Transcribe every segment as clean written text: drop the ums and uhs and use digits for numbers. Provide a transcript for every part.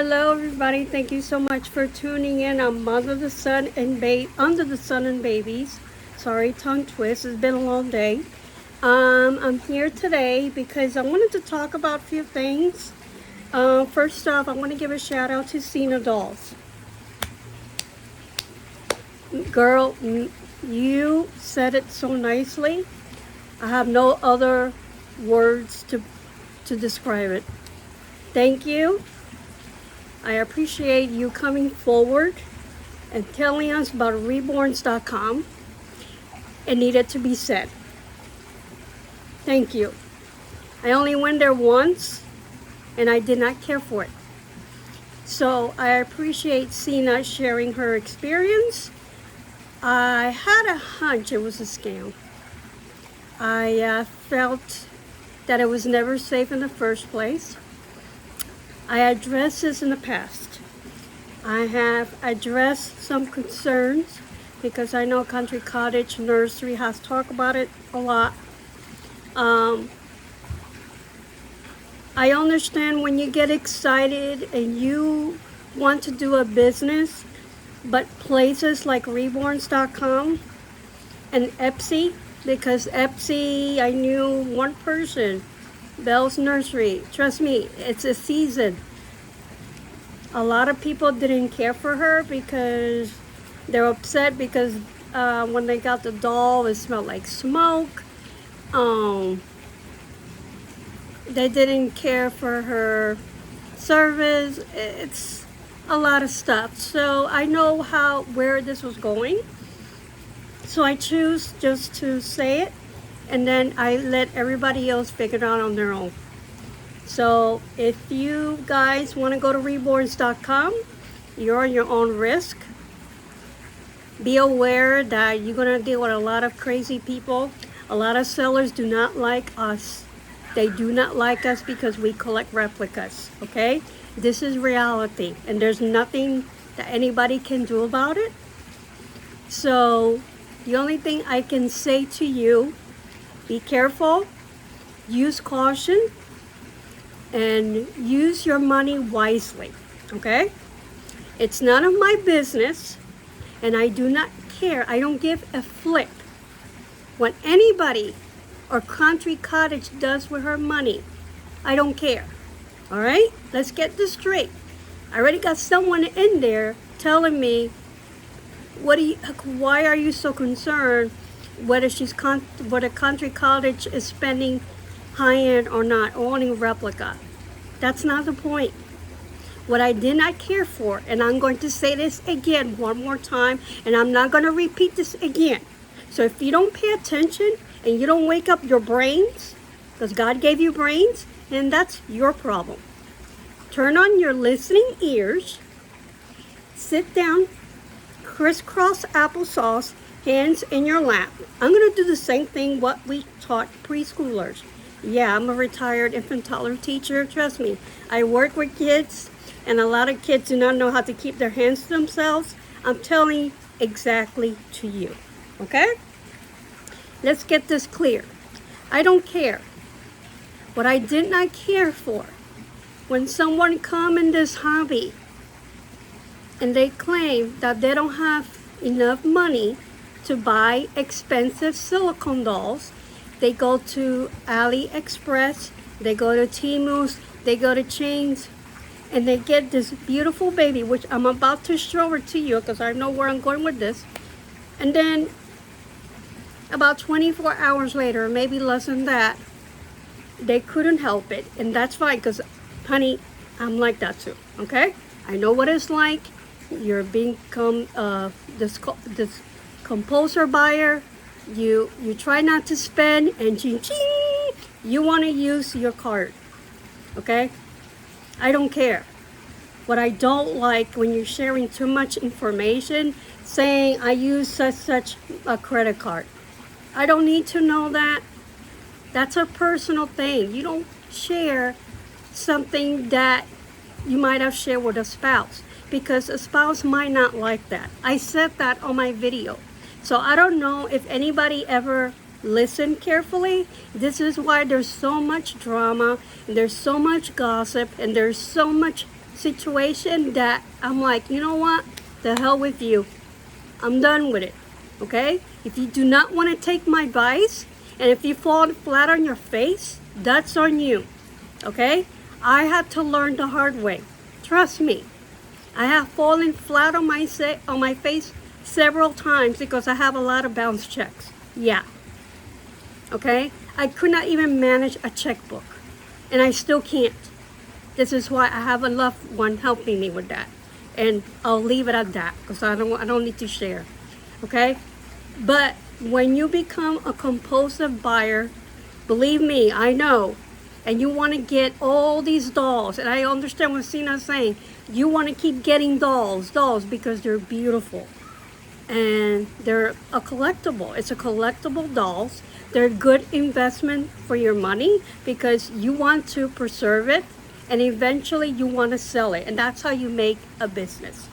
Hello, everybody. Thank you so much for tuning in on Under the Sun and Babies. Sorry, tongue twist. It's been a long day. I'm here today because I wanted to talk about a few things. First off, I want to give a shout out to Cena Dolls. Girl, you said it so nicely. I have no other words to describe it. Thank you. I appreciate you coming forward and telling us about reborns.com. It needed to be said. Thank you. I only went there once and I did not care for it. So I appreciate Cena sharing her experience. I had a hunch it was a scam. I felt that it was never safe in the first place. I addressed this in the past. I have addressed some concerns because I know Country Cottage Nursery has talked about it a lot. I understand when you get excited and you want to do a business, but places like reborns.com and Etsy, because Etsy, I knew one person, Belle's Nursery. Trust me, it's a season. A lot of people didn't care for her because they're upset because when they got the doll, it smelled like smoke. They didn't care for her service. It's a lot of stuff. So I know where this was going. So I choose just to say it, and then I let everybody else figure it out on their own. So if you guys want to go to reborns.com, you're on your own risk. Be aware that you're going to deal with a lot of crazy people. A lot of sellers do not like us. They do not like us because we collect replicas, okay? This is reality, and there's nothing that anybody can do about it. So the only thing I can say to you, be careful, use caution, and use your money wisely, okay? It's none of my business, and I do not care. I don't give a flip what anybody or Country Cottage does with her money. I don't care. All right? Let's get this straight. I already got someone in there telling me, why are you so concerned whether Country Cottage is spending high-end or not, owning replica? That's not the point. What I did not care for, and I'm going to say this again one more time, and I'm not going to repeat this again. So if you don't pay attention and you don't wake up your brains, because God gave you brains, then that's your problem. Turn on your listening ears, sit down, crisscross applesauce, hands in your lap. I'm going to do the same thing what we taught preschoolers. Yeah, I'm a retired infant toddler teacher. Trust me, I work with kids, and a lot of kids do not know how to keep their hands to themselves. I'm telling exactly to you, okay? Let's get this clear. I don't care. What I did not care for, when someone come in this hobby and they claim that they don't have enough money to buy expensive silicone dolls, they go to AliExpress, they go to Temu, they go to chains, and they get this beautiful baby, which I'm about to show her to you because I know where I'm going with this. And then about 24 hours later, maybe less than that, they couldn't help it. And that's fine because, honey, I'm like that too, okay? I know what it's like. You're become this compulsor buyer. You try not to spend, and you want to use your card, okay? I don't care. What I don't like when you're sharing too much information, saying I use such a credit card. I don't need to know that. That's a personal thing. You don't share something that you might have shared with a spouse, because a spouse might not like that. I said that on my video. So I don't know if anybody ever listened carefully. This is why there's so much drama, and there's so much gossip, and there's so much situation that I'm like, you know what? The hell with you. I'm done with it. Okay? If you do not want to take my advice, and if you fall flat on your face, that's on you. Okay? I had to learn the hard way. Trust me. I have fallen flat on my face several times because I have a lot of bounce checks. Yeah. Okay? I could not even manage a checkbook. And I still can't. This is why I have a loved one helping me with that. And I'll leave it at that because I don't need to share. Okay? But when you become a compulsive buyer, believe me, I know, and you want to get all these dolls, and I understand what Sina's saying. You want to keep getting dolls because they're beautiful. And they're a collectible. It's a collectible dolls. They're a good investment for your money because you want to preserve it and eventually you want to sell it. And that's how you make a business.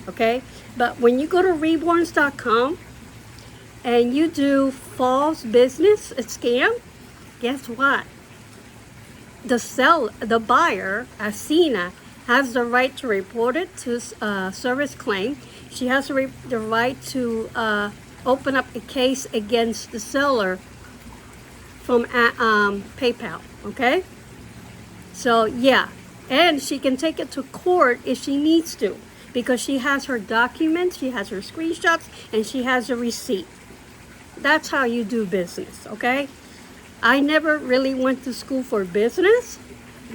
Okay? But when you go to reborns.com and you do false business, a scam, guess what? The buyer, Asina, has the right to report it to service claim. She has the right to open up a case against the seller from PayPal, okay? So, yeah. And she can take it to court if she needs to because she has her documents, she has her screenshots, and she has a receipt. That's how you do business, okay? I never really went to school for business,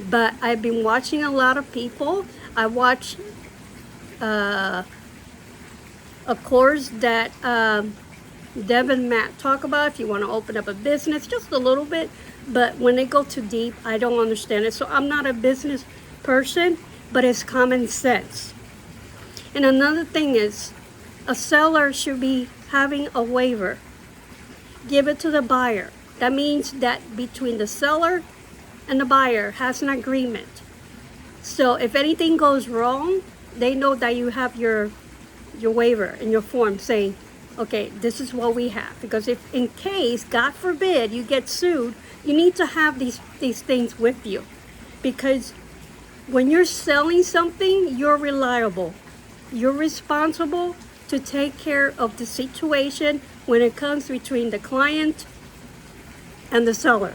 but I've been watching a lot of people. I watch a course that Deb and Matt talk about if you want to open up a business, just a little bit. But when they go too deep, I don't understand it. So I'm not a business person, but it's common sense. And another thing is, a seller should be having a waiver. Give it to the buyer. That means that between the seller and the buyer has an agreement. So if anything goes wrong, they know that you have your waiver in your form saying, okay, this is what we have. Because if in case, God forbid, you get sued, you need to have these things with you. Because when you're selling something, you're reliable. You're responsible to take care of the situation when it comes between the client and the seller,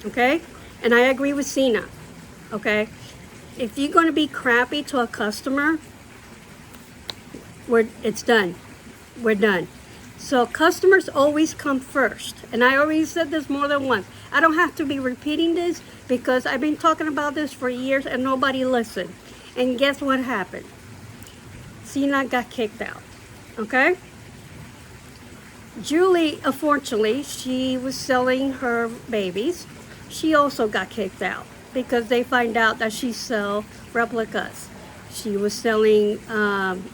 okay? And I agree with Sina, okay? If you're going to be crappy to a customer, it's done. We're done. So customers always come first. And I already said this more than once. I don't have to be repeating this because I've been talking about this for years and nobody listened. And guess what happened? Sina got kicked out, okay? Julie, unfortunately, she was selling her babies. She also got kicked out because they find out that she sells replicas. She was selling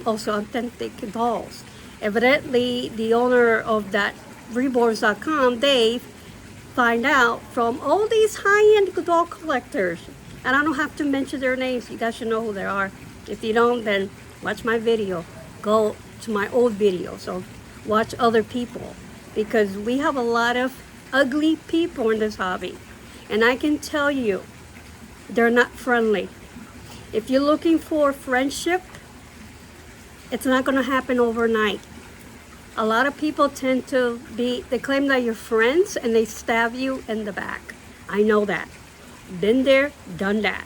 also authentic dolls. Evidently, the owner of that Reborns.com, Dave, find out from all these high-end doll collectors, and I don't have to mention their names. You guys should know who they are. If you don't, then watch my video. Go to my old videos or watch other people, because we have a lot of ugly people in this hobby, and I can tell you they're not friendly. If you're looking for friendship, it's not going to happen overnight. A lot of people tend to they claim that you're friends and they stab you in the back. I know that. Been there, done that.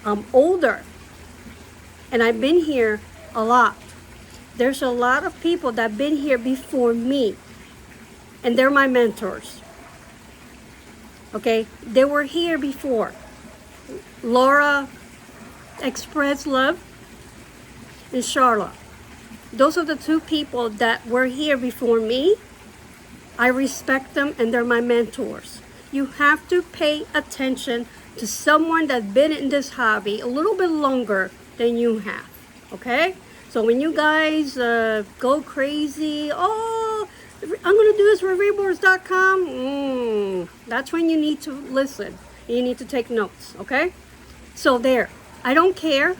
I'm older and I've been here a lot. There's a lot of people that have been here before me, and they're my mentors. Okay, they were here before. Laura, Express Love, and Charlotte. Those are the two people that were here before me. I respect them and they're my mentors. You have to pay attention to someone that's been in this hobby a little bit longer than you have, okay? So when you guys go crazy, oh, I'm gonna do this for Reborns.com, that's when you need to listen. You need to take notes, okay? So there, I don't care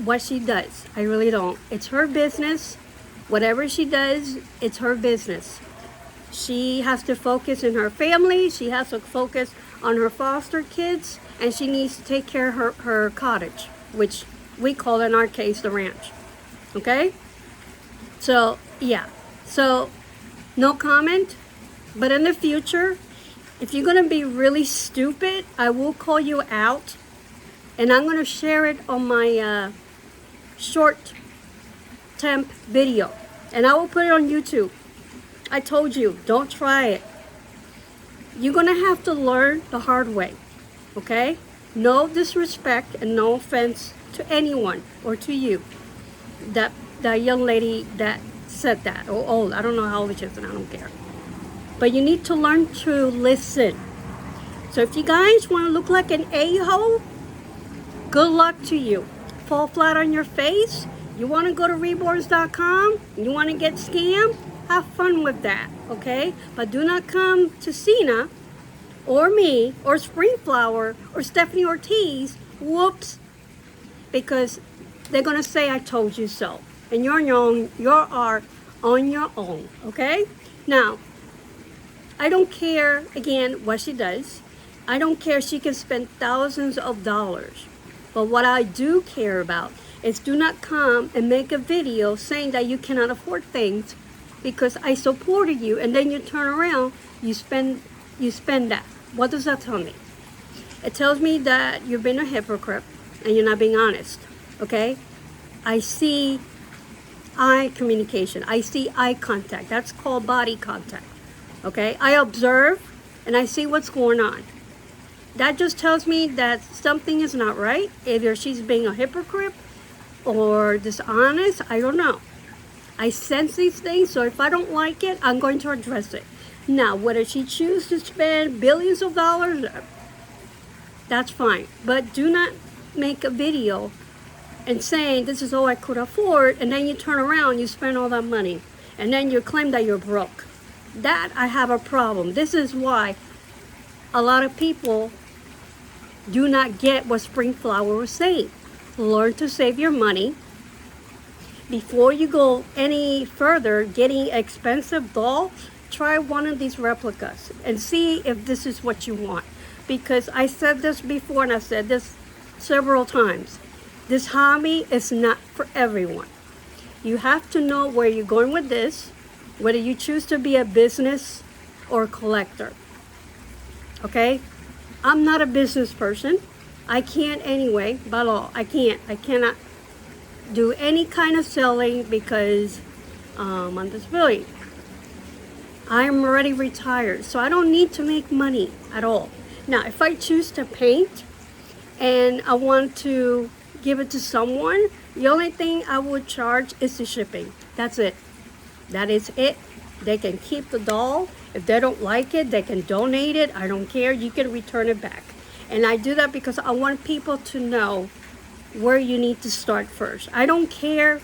what she does. I really don't. It's her business. Whatever she does, it's her business. She has to focus in her family. She has to focus on her foster kids, and she needs to take care of her cottage. which we call in our case the ranch. Okay? So, yeah. So, no comment. But in the future, if you're going to be really stupid, I will call you out. And I'm going to share it on my short temp video. And I will put it on YouTube. I told you, don't try it. You're going to have to learn the hard way. Okay? No disrespect and no offense to anyone or to you. That young lady that said that, or old, I don't know how old she is and I don't care. But you need to learn to listen. So if you guys want to look like an a-hole, good luck to you. Fall flat on your face. You want to go to reborns.com, you want to get scammed, have fun with that, okay? But do not come to Cena or me or Springflower or Stephanie Ortiz, whoops, because they're going to say I told you so. And you're on your own, you are on your own, okay? Now, I don't care, again, what she does. I don't care, she can spend thousands of dollars. But what I do care about is do not come and make a video saying that you cannot afford things because I supported you, and then you turn around, you spend that. What does that tell me? It tells me that you're being a hypocrite and you're not being honest, okay? I see eye communication. I see eye contact. That's called body contact, okay? I observe and I see what's going on. That just tells me that something is not right. Either she's being a hypocrite or dishonest, I don't know. I sense these things, so if I don't like it, I'm going to address it. Now, whether she chooses to spend billions of dollars, that's fine. But do not make a video and saying this is all I could afford, and then you turn around, you spend all that money, and then you claim that you're broke. That I have a problem. This is why a lot of people do not get what Springflower was saying. Learn to save your money before you go any further getting expensive doll. Try one of these replicas and see if this is what you want, because I said this before and I've said this several times. This hobby is not for everyone. You have to know where you're going with this, whether you choose to be a business or a collector. Okay? I'm not a business person. I can't anyway, by law. I cannot do any kind of selling because I'm disability. I'm already retired, so I don't need to make money at all. Now, if I choose to paint and I want to give it to someone, the only thing I would charge is the shipping. That's it. That is it. They can keep the doll. If they don't like it, they can donate it. I don't care. You can return it back. And I do that because I want people to know where you need to start first. I don't care.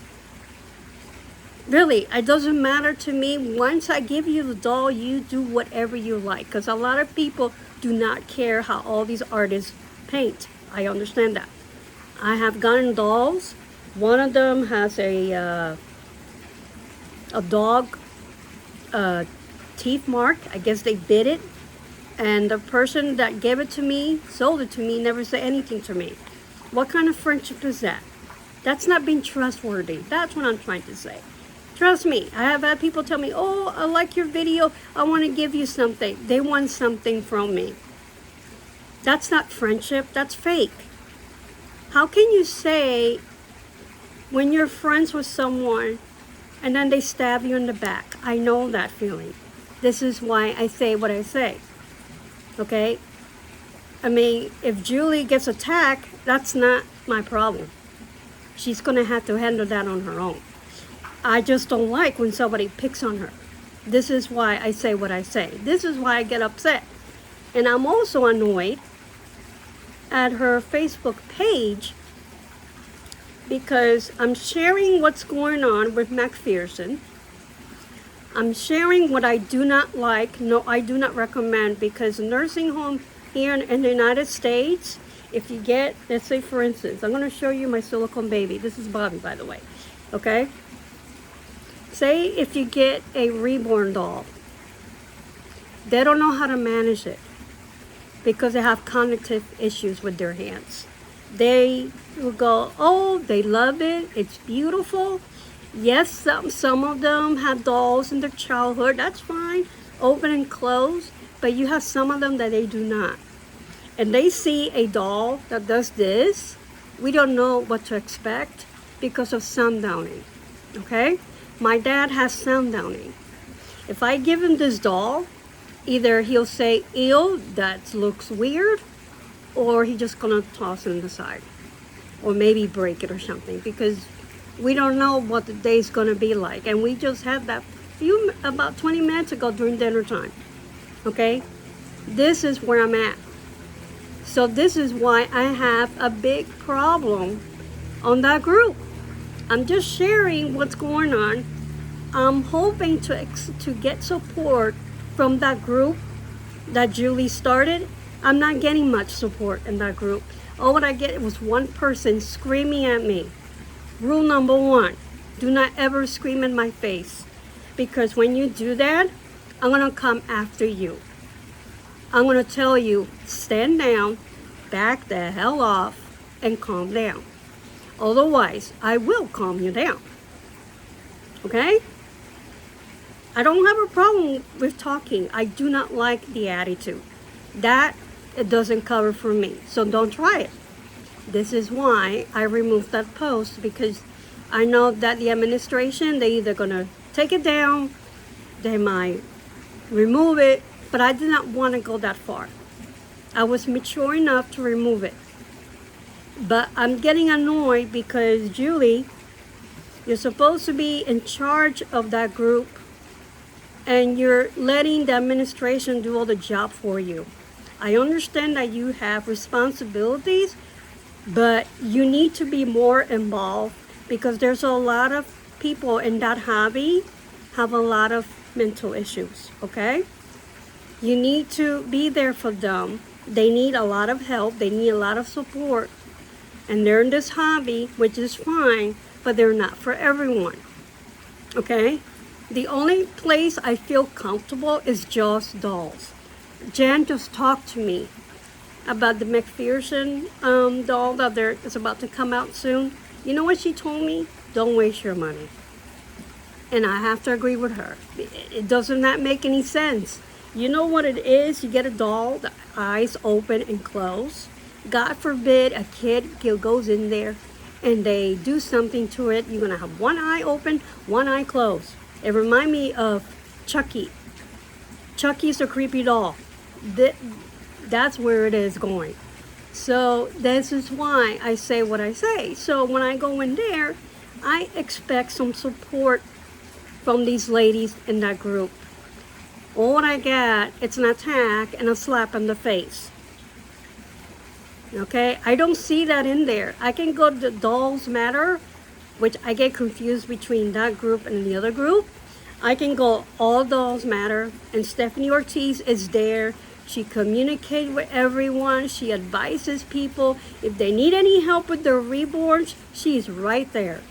Really, it doesn't matter to me. Once I give you the doll, you do whatever you like. Because a lot of people do not care how all these artists paint. I understand that. I have gotten dolls. One of them has a dog teeth mark. I guess they bit it. And the person that gave it to me, sold it to me, never said anything to me. What kind of friendship is that? That's not being trustworthy. That's what I'm trying to say. Trust me, I have had people tell me, oh, I like your video. I want to give you something. They want something from me. That's not friendship. That's fake. How can you say when you're friends with someone and then they stab you in the back? I know that feeling. This is why I say what I say. Okay? I mean, if Julie gets attacked, that's not my problem. She's going to have to handle that on her own. I just don't like when somebody picks on her. This is why I say what I say. This is why I get upset. And I'm also annoyed at her Facebook page because I'm sharing what's going on with McPherson. I'm sharing what I do not like. No, I do not recommend, because nursing home here in the United States, if you get, let's say for instance, I'm going to show you my silicone baby. This is Bobby, by the way. Okay? Say if you get a reborn doll, they don't know how to manage it because they have cognitive issues with their hands. They will go, oh, they love it. It's beautiful. Yes, some of them have dolls in their childhood. That's fine, open and closed. But you have some of them that they do not. And they see a doll that does this. We don't know what to expect because of sundowning. Okay? My dad has sundowning. If I give him this doll, either he'll say, ew, that looks weird, or he's just gonna toss it in the side. Or maybe break it or something, because we don't know what the day's gonna be like. And we just had that about 20 minutes ago during dinner time. Okay? This is where I'm at. So this is why I have a big problem on that group. I'm just sharing what's going on. I'm hoping to get support from that group that Julie started. I'm not getting much support in that group. All what I get was one person screaming at me. Rule number 1, do not ever scream in my face, because when you do that, I'm gonna come after you. I'm gonna tell you, stand down, back the hell off, and calm down. Otherwise, I will calm you down. Okay? I don't have a problem with talking. I do not like the attitude. That, it doesn't cover for me. So don't try it. This is why I removed that post, because I know that the administration, they either gonna take it down, they might remove it, but I did not want to go that far. I was mature enough to remove it. But I'm getting annoyed because Julie, you're supposed to be in charge of that group, and you're letting the administration do all the job for you. I understand that you have responsibilities, but you need to be more involved, because there's a lot of people in that hobby have a lot of mental issues, okay? You need to be there for them. They need a lot of help. They need a lot of support. And they're in this hobby, which is fine, but they're not for everyone, okay? The only place I feel comfortable is Joss Dolls. Jan just talked to me about the McPherson doll that is about to come out soon. You know what she told me? Don't waste your money. And I have to agree with her. It does not make any sense. You know what it is? You get a doll, the eyes open and close. God forbid a kid goes in there and they do something to it. You're gonna have one eye open, one eye closed. It reminds me of Chucky. Chucky's a creepy doll. That's where it is going. So this is why I say what I say. So when I go in there, I expect some support from these ladies in that group. All I got, it's an attack and a slap in the face. Okay, I don't see that in there. I can go to Dolls Matter, which I get confused between that group and the other group. I can go All Dolls Matter, and Stephanie Ortiz is there. She communicates with everyone. She advises people. If they need any help with their reborns, she's right there.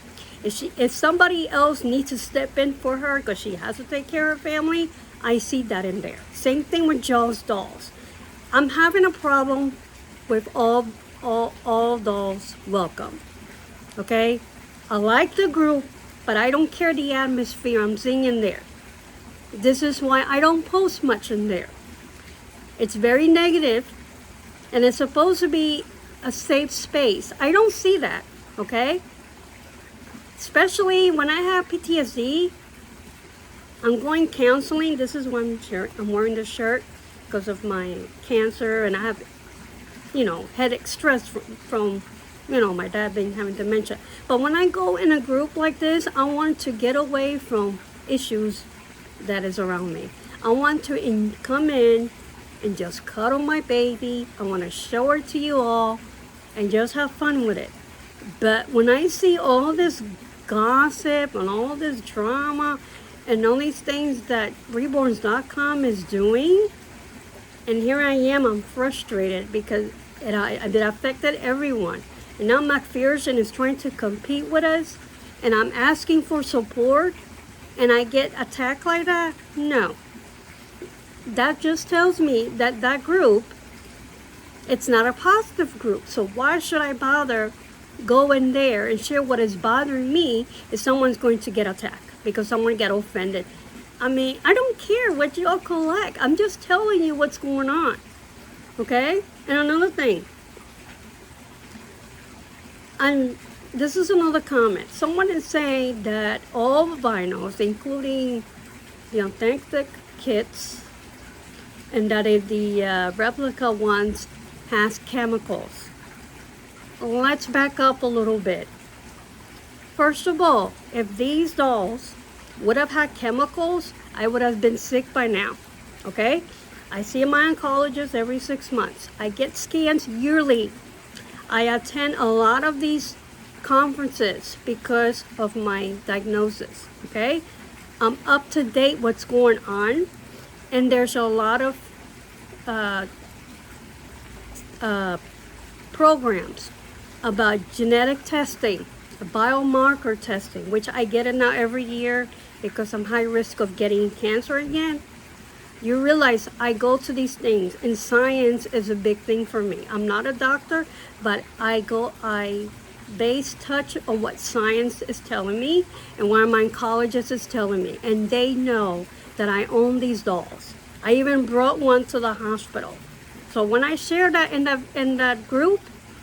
If somebody else needs to step in for her because she has to take care of her family, I see that in there. Same thing with Joss Dolls. I'm having a problem with all dolls welcome. Okay? I like the group, but I don't care the atmosphere I'm seeing in there. This is why I don't post much in there. It's very negative, and it's supposed to be a safe space. I don't see that, okay? Especially when I have PTSD, I'm going counseling. This is one shirt. I'm wearing this shirt because of my cancer, and I have, headache stress from my dad being having dementia. But when I go in a group like this, I want to get away from issues that is around me. I want to come in and just cuddle my baby. I want to show her to you all and just have fun with it. But when I see all this gossip and all this drama and all these things that Reborns.com is doing, and here I am, I'm frustrated because it affected everyone. And now McPherson is trying to compete with us, and I'm asking for support, and I get attacked like that? No. That just tells me that that group It's not a positive group. So why should I bother go in there and share what is bothering me if someone's going to get attacked because someone get offended? I mean, I don't care what y'all collect. I'm just telling you what's going on. Okay? And another thing. And this is another comment. Someone is saying that all vinyls, including the authentic kits, and that the replica ones has chemicals. Let's back up a little bit. First of all, if these dolls would have had chemicals, I would have been sick by now. Okay? I see my oncologist every 6 months. I get scans yearly. I attend a lot of these conferences because of my diagnosis. Okay? I'm up to date what's going on, and there's a lot of programs about genetic testing, biomarker testing, which I get it now every year because I'm high risk of getting cancer again. You realize I go to these things, and science is a big thing for me. I'm not a doctor, but I base touch on what science is telling me and what my oncologist is telling me, and they know that I own these dolls. I even brought one to the hospital. So when I share that in that group,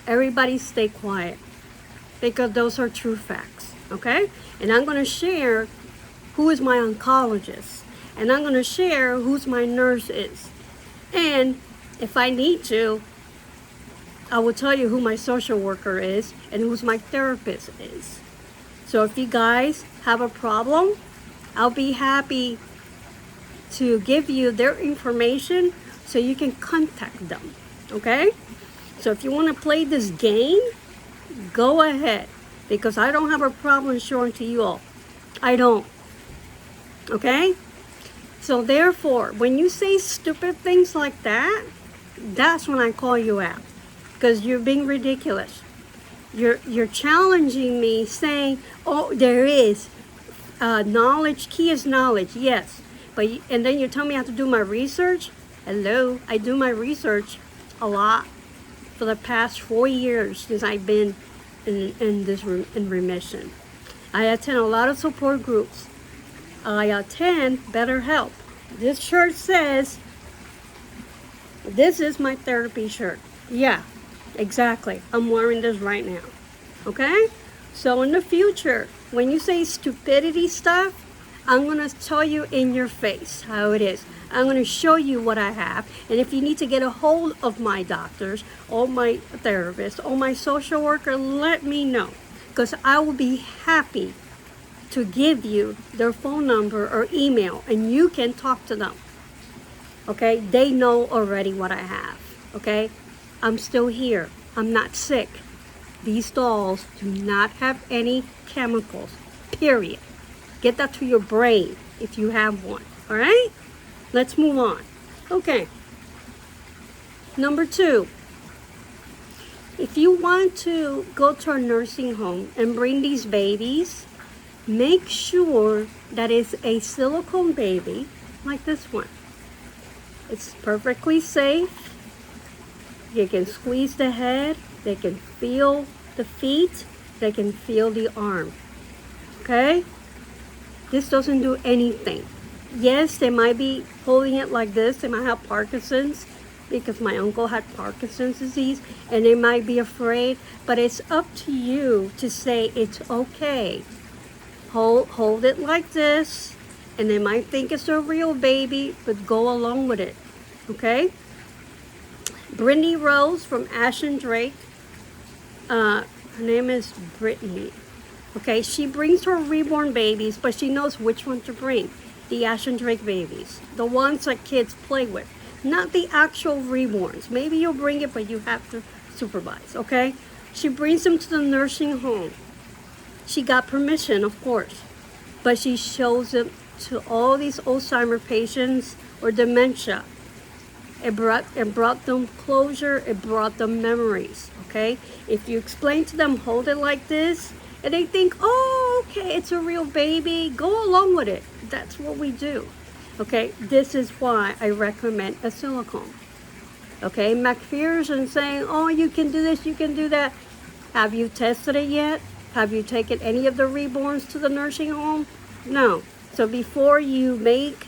everybody stay quiet because those are true facts, okay? And I'm going to share who is my oncologist, and I'm going to share who's my nurse is. And if I need to, I will tell you who my social worker is and who's my therapist is. So if you guys have a problem, I'll be happy to give you their information so you can contact them, okay? So if you want to play this game, go ahead, because I don't have a problem showing to you all. I don't, okay? So therefore, when you say stupid things like that, that's when I call you out, because you're being ridiculous. You're challenging me, saying, oh, there is knowledge. Key is knowledge, yes. And then you tell me I have to do my research. Hello, I do my research a lot for the past 4 years since I've been in remission. I attend a lot of support groups. I attend BetterHelp. This shirt says, this is my therapy shirt. Yeah, exactly. I'm wearing this right now. Okay? So in the future, when you say stupidity stuff, I'm going to tell you in your face how it is. I'm going to show you what I have. And if you need to get a hold of my doctors or my therapist or my social worker, let me know. Because I will be happy to give you their phone number or email, and you can talk to them. Okay? They know already what I have. Okay? I'm still here. I'm not sick. These dolls do not have any chemicals. Period. Get that to your brain if you have one. All right? Let's move on. Okay. Number 2. If you want to go to a nursing home and bring these babies, make sure that it's a silicone baby like this one. It's perfectly safe. You can squeeze the head. They can feel the feet. They can feel the arm. Okay? This doesn't do anything. Yes, they might be holding it like this. They might have Parkinson's because my uncle had Parkinson's disease, and they might be afraid, but it's up to you to say it's okay. Hold it like this, and they might think it's a real baby, but go along with it. Okay? Brittany Rose from Ashton Drake. Her name is Brittany. Okay, she brings her reborn babies, but she knows which one to bring. The Ashton Drake babies. The ones that kids play with. Not the actual reborns. Maybe you'll bring it, but you have to supervise, okay? She brings them to the nursing home. She got permission, of course. But she shows them to all these Alzheimer's patients or dementia. It brought them closure. It brought them memories, okay? If you explain to them, hold it like this, and they think, oh, okay, it's a real baby, go along with it. That's what we do. Okay, this is why I recommend a silicone. Okay, McPherson saying, oh, you can do this, you can do that. Have you tested it yet? Have you taken any of the reborns to the nursing home? No. So before you make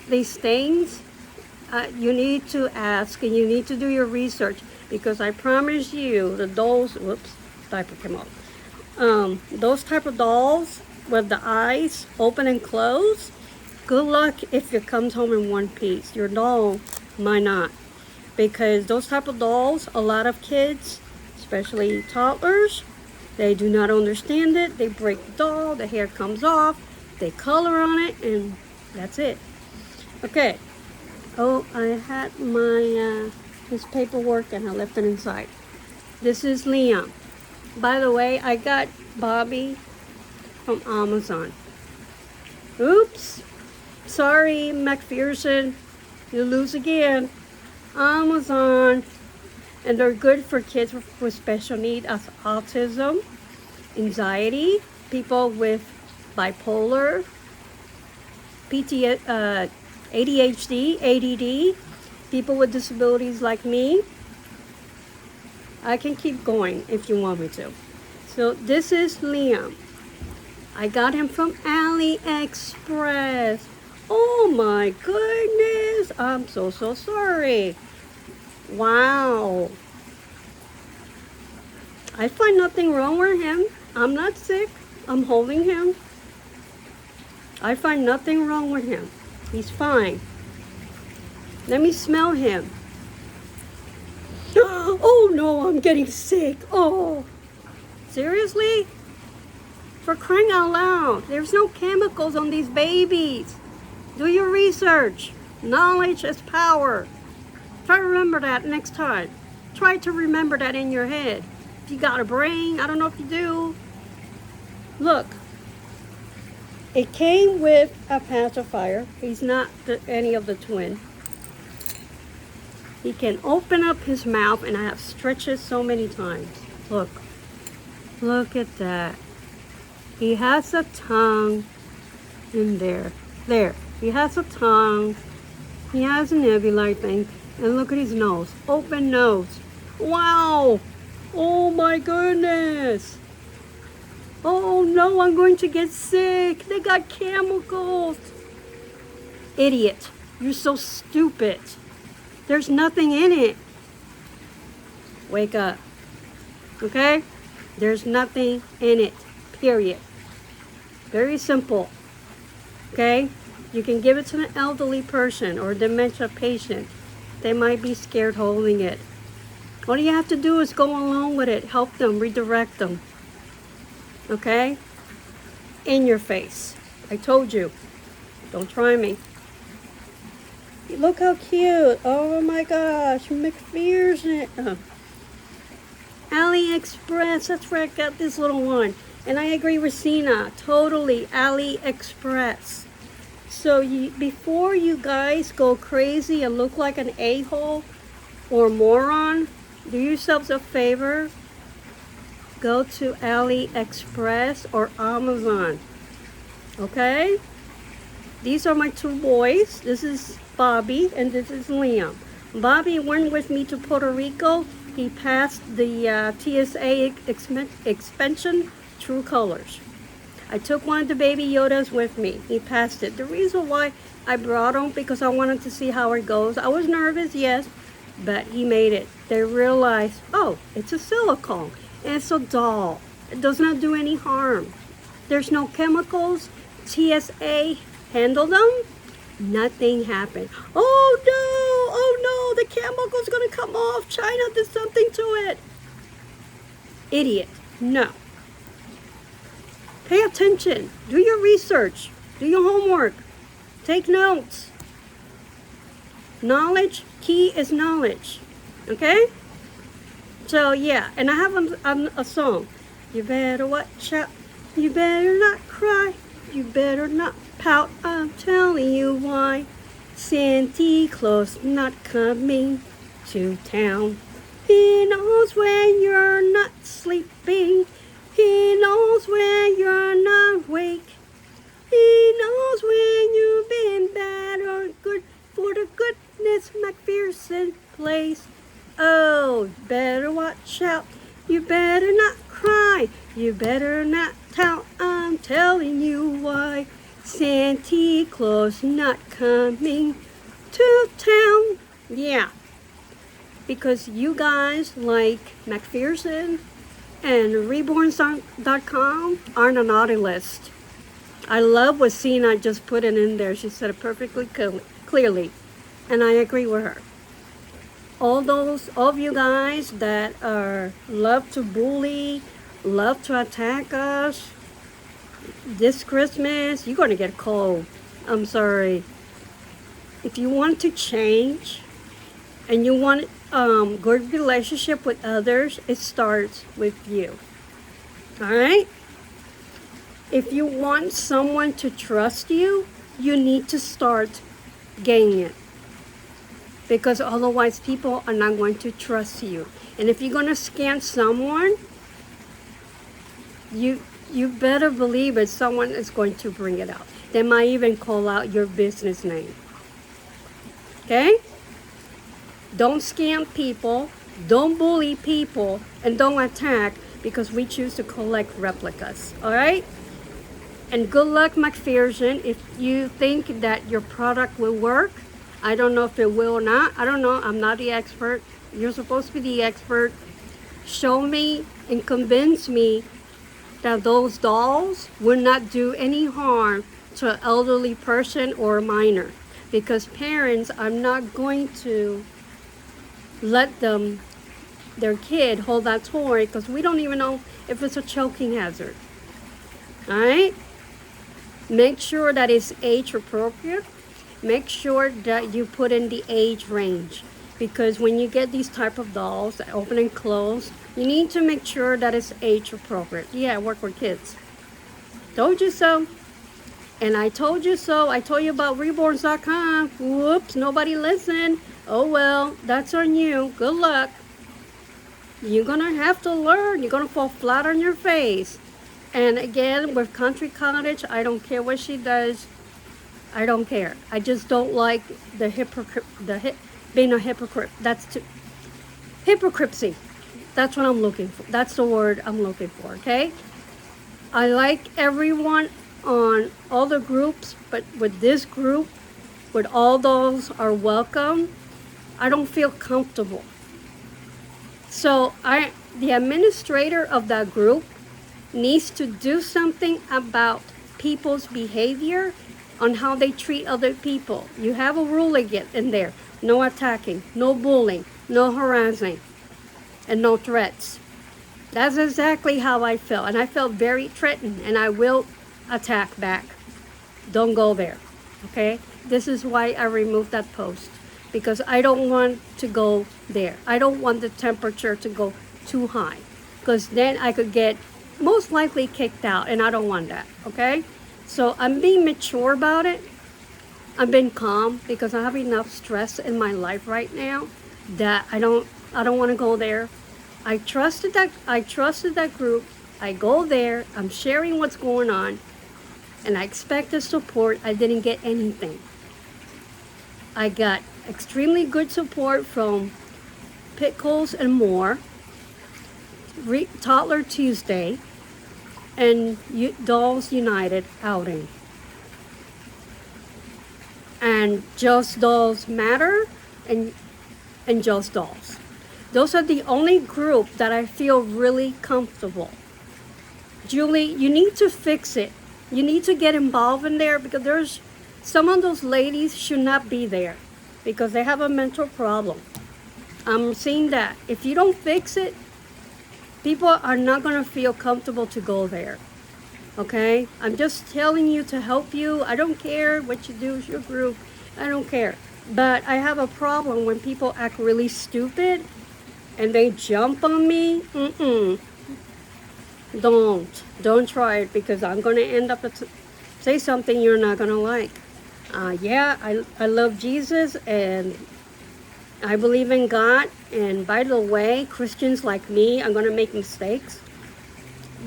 these things, you need to ask and you need to do your research, because I promise you the dolls, whoops, diaper came off. Those type of dolls with the eyes open and closed, good luck if it comes home in one piece. Your doll might not. Because those type of dolls, a lot of kids, especially toddlers, they do not understand it. They break the doll, the hair comes off, they color on it, and that's it. Okay. Oh, I had my his paperwork and I left it inside. This is Liam. By the way, I got Bobby from Amazon. Oops. Sorry, McPherson. You lose again. Amazon. And they're good for kids with special needs as autism, anxiety, people with bipolar, ADHD, ADD, people with disabilities like me. I can keep going if you want me to. So this is Liam. I got him from AliExpress. Oh my goodness. I'm so sorry. Wow. I find nothing wrong with him. I'm not sick. I'm holding him. I find nothing wrong with him. He's fine. Let me smell him. Oh no, I'm getting sick. Oh. Seriously? For crying out loud. There's no chemicals on these babies. Do your research. Knowledge is power. Try to remember that next time. Try to remember that in your head. If you got a brain, I don't know if you do. Look. It came with a pacifier. He's not any of the twin. He can open up his mouth, and I have stretched it so many times. Look. Look at that. He has a tongue in there. There. He has a tongue. He has a nebula thing. And look at his nose. Open nose. Wow. Oh my goodness. Oh no, I'm going to get sick. They got chemicals. Idiot. You're so stupid. There's nothing in it. Wake up. Okay? There's nothing in it. Period. Very simple. Okay? You can give it to an elderly person or a dementia patient. They might be scared holding it. All you have to do is go along with it. Help them, redirect them. Okay? In your face. I told you. Don't try me. Look how cute. Oh my gosh. McPherson. AliExpress. That's where I got this little one. And I agree with Sina. Totally AliExpress. So before you guys go crazy and look like an a-hole or moron, do yourselves a favor. Go to AliExpress or Amazon. Okay? These are my two boys. This is Bobby and this is Liam. Bobby went with me to Puerto Rico. He passed the TSA expansion True Colors. I took one of the baby Yodas with me. He passed it. The reason why I brought him, because I wanted to see how it goes. I was nervous, yes, but he made it. They realized, oh, it's a silicone. And it's a doll. It does not do any harm. There's no chemicals. TSA handled them. Nothing happened. Oh no, the chemical's gonna come off. China did something to it. Idiot. No. Pay attention. Do your research. Do your homework. Take notes. Knowledge, key is knowledge. Okay? So yeah, and I have a song. You better watch out. You better not cry. You better not pout. I'm telling you why. Santa Claus not coming to town. He knows when you're not sleeping. He knows when you're not awake. He knows when you've been bad or good. For the goodness McPherson plays You better not tell, I'm telling you why. Santa Claus not coming to town. Yeah, because you guys like McPherson and Reborn.com are on the naughty list. I love what Cena just put it in there. She said it perfectly clearly, and I agree with her. All of you guys that love to bully, love to attack us, this Christmas, you're going to get cold. I'm sorry. If you want to change and you want good relationship with others, it starts with you. All right? If you want someone to trust you, you need to start gaining it. Because otherwise people are not going to trust you. And if you're going to scam someone, you better believe it, someone is going to bring it out. They might even call out your business name. Okay? Don't scam people, don't bully people, and don't attack because we choose to collect replicas. All right? And good luck, McPherson. If you think that your product will work, I don't know if it will or not. I don't know. I'm not the expert. You're supposed to be the expert. Show me and convince me that those dolls will not do any harm to an elderly person or a minor. Because parents are not going to let their kid hold that toy because we don't even know if it's a choking hazard. All right? Make sure that it's age appropriate. Make sure that you put in the age range. Because when you get these type of dolls that open and close, you need to make sure that it's age appropriate. Yeah, I work with kids. Told you so. And I told you so. I told you about Reborns.com. Whoops, nobody listened. Oh well, that's on you. Good luck. You're gonna have to learn. You're gonna fall flat on your face. And again, with Country Cottage, I don't care what she does. I don't care. I just don't like the being a hypocrite. That's hypocrisy. That's what I'm looking for. That's the word I'm looking for, okay? I like everyone on all the groups, but with this group, with all those are welcome, I don't feel comfortable. So the administrator of that group needs to do something about people's behavior on how they treat other people. You have a rule again in there. No attacking, no bullying, no harassing, and no threats. That's exactly how I felt. And I felt very threatened, and I will attack back. Don't go there, okay? This is why I removed that post, because I don't want to go there. I don't want the temperature to go too high, because then I could get most likely kicked out, and I don't want that, okay? So I'm being mature about it. I'm being calm because I have enough stress in my life right now that I don't want to go there. I trusted that group. I go there. I'm sharing what's going on, and I expected support. I didn't get anything. I got extremely good support from Pickles and More, Toddler Tuesday, and Dolls United outing. And Just Dolls Matter and Just Dolls. Those are the only group that I feel really comfortable. Julie, you need to fix it. You need to get involved in there because there's some of those ladies should not be there because they have a mental problem. I'm seeing that. If you don't fix it, people are not going to feel comfortable to go there. Okay? I'm just telling you to help you. I don't care what you do, it's your group. I don't care. But I have a problem when people act really stupid and they jump on me. Don't try it because I'm going to end up say something you're not going to like. Yeah, I love Jesus and I believe in God. And by the way, Christians like me are going to make mistakes.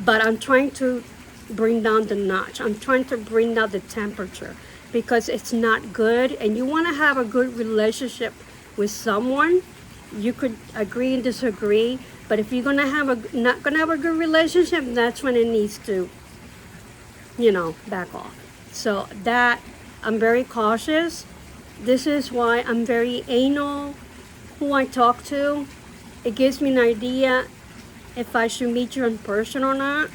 But I'm trying to bring down the notch. I'm trying to bring down the temperature because it's not good. And you want to have a good relationship with someone. You could agree and disagree, But if you're gonna have not gonna have a good relationship, that's when it needs to, back off. So that I'm very cautious. This is why I'm very anal who I talk to. It gives me an idea if I should meet you in person or not.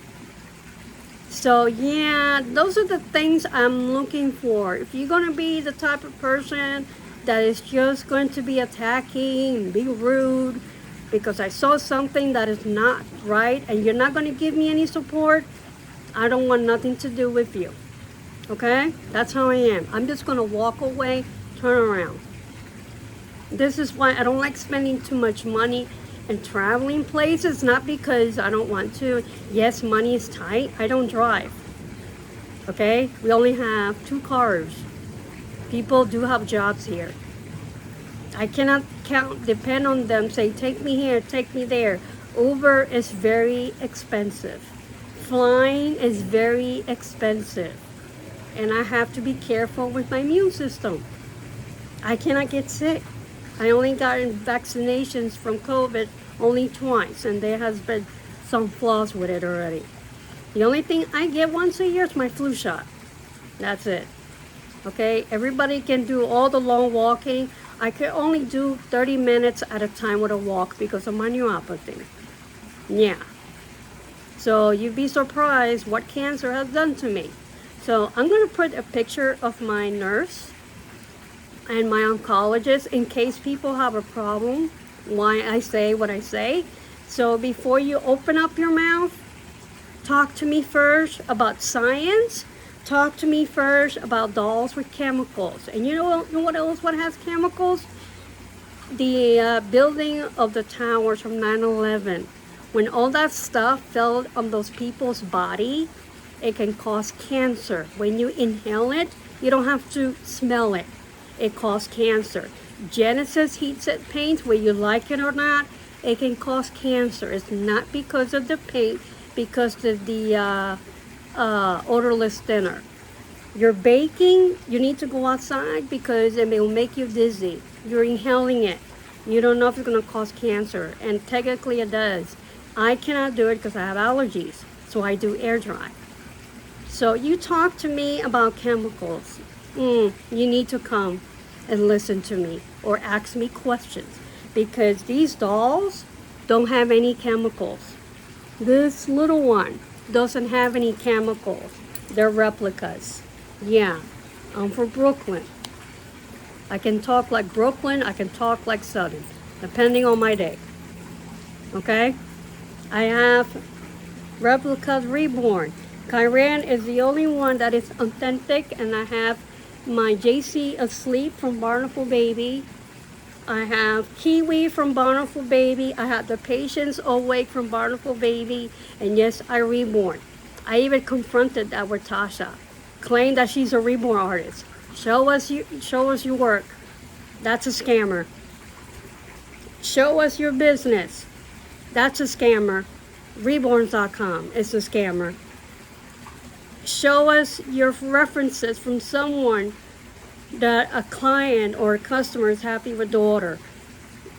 So yeah, those are the things I'm looking for. If you're gonna be the type of person that is just going to be attacking and be rude because I saw something that is not right and you're not gonna give me any support, I don't want nothing to do with you. Okay? That's how I am. I'm just gonna walk away, turn around. This is why I don't like spending too much money and traveling places, not because I don't want to. Yes, money is tight. I don't drive. Okay? We only have 2 cars. People do have jobs here. I cannot depend on them, say, take me here, take me there. Uber is very expensive. Flying is very expensive. And I have to be careful with my immune system. I cannot get sick. I only got vaccinations from COVID only twice, and there has been some flaws with it already. The only thing I get once a year is my flu shot. That's it. Okay, everybody can do all the long walking. I can only do 30 minutes at a time with a walk because of my neuropathy. Yeah. So you'd be surprised what cancer has done to me. So I'm going to put a picture of my nurse and my oncologist in case people have a problem why I say what I say. So before you open up your mouth, talk to me first about science. Talk to me first about dolls with chemicals. And you know what else what has chemicals? The building of the towers from 9/11. When all that stuff fell on those people's body, it can cause cancer. When you inhale it, you don't have to smell it. It causes cancer. Genesis heat set paints, whether you like it or not, it can cause cancer. It's not because of the paint, because of the odorless thinner. You're baking, you need to go outside because it will make you dizzy. You're inhaling it. You don't know if it's going to cause cancer, and technically it does. I cannot do it because I have allergies, so I do air dry. So you talk to me about chemicals. You need to come and listen to me or ask me questions because these dolls don't have any chemicals. This little one doesn't have any chemicals. They're replicas. Yeah, I'm from Brooklyn. I can talk like Brooklyn, I can talk like Southern, depending on my day. Okay? I have replicas reborn. Kyran is the only one that is authentic, and I have my JC Asleep from Barnacle Baby. I have Kiwi from Barnacle Baby. I have the Patience Awake from Barnacle Baby. And yes, I reborn. I even confronted that with Tasha. Claimed that she's a reborn artist. Show us your work. That's a scammer. Show us your business. That's a scammer. Reborns.com is a scammer. Show us your references from someone that a client or a customer is happy with the order.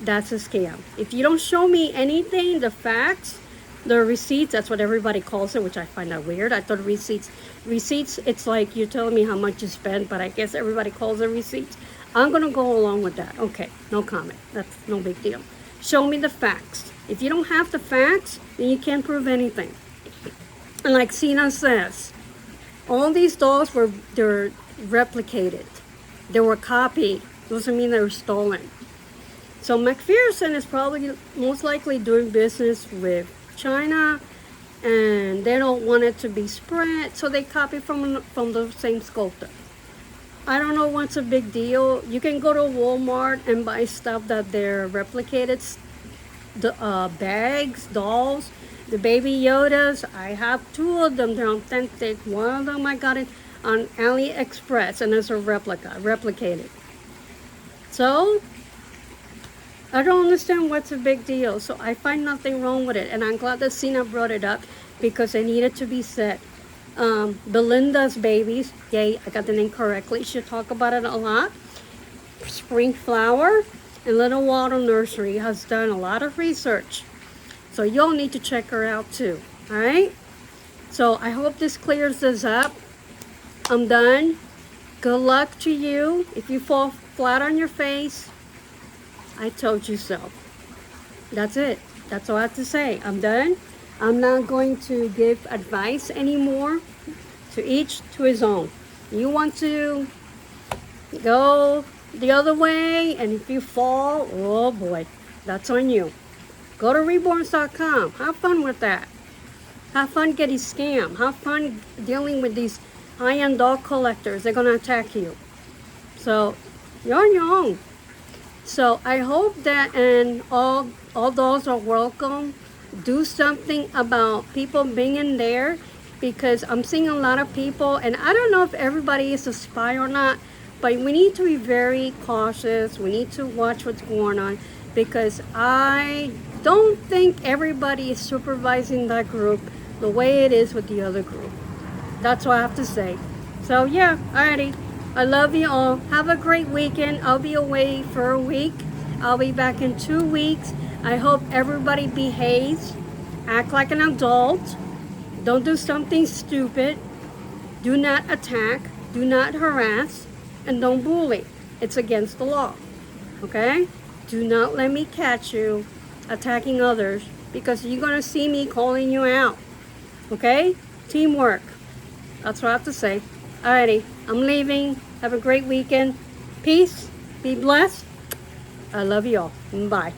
That's a scam. If you don't show me anything, the facts, the receipts, that's what everybody calls it, which I find that weird. I thought receipts, it's like you're telling me how much you spent, but I guess everybody calls it receipts. I'm going to go along with that. Okay, no comment. That's no big deal. Show me the facts. If you don't have the facts, then you can't prove anything. And like Sina says, all these dolls they're replicated. They were copied. Doesn't mean they were stolen. So McPherson is probably most likely doing business with China, and they don't want it to be spread, so they copy from the same sculptor. I don't know what's a big deal. You can go to Walmart and buy stuff that they're replicated, the bags, dolls, the Baby Yodas. I have 2 of them. They're authentic. One of them I got it on AliExpress, and it's a replicated. So I don't understand what's a big deal. So I find nothing wrong with it, and I'm glad that Sina brought it up because it needed to be said. Belinda's Babies, yay, I got the name correctly. She'll talk about it a lot. Spring Flower and Little Water Nursery has done a lot of research. So you'll need to check her out too. All right? So I hope this clears this up. I'm done. Good luck to you. If you fall flat on your face, I told you so. That's it. That's all I have to say. I'm done. I'm not going to give advice anymore. To each to his own. You want to go the other way, and if you fall, oh boy, that's on you. Go to reborns.com. Have fun with that. Have fun getting scammed. Have fun dealing with these high-end dog collectors. They're going to attack you. So you're on your own. So I hope that, and all dogs are welcome. Do something about people being in there, because I'm seeing a lot of people, and I don't know if everybody is a spy or not, but we need to be very cautious. We need to watch what's going on, because I don't think everybody is supervising that group the way it is with the other group. That's what I have to say. So yeah, alrighty. I love you all. Have a great weekend. I'll be away for a week. I'll be back in 2 weeks. I hope everybody behaves. Act like an adult. Don't do something stupid. Do not attack. Do not harass. And don't bully. It's against the law. Okay? Do not let me catch you attacking others, because you're going to see me calling you out. Okay? Teamwork. That's what I have to say. Alrighty. I'm leaving. Have a great weekend. Peace. Be blessed. I love you all. Bye.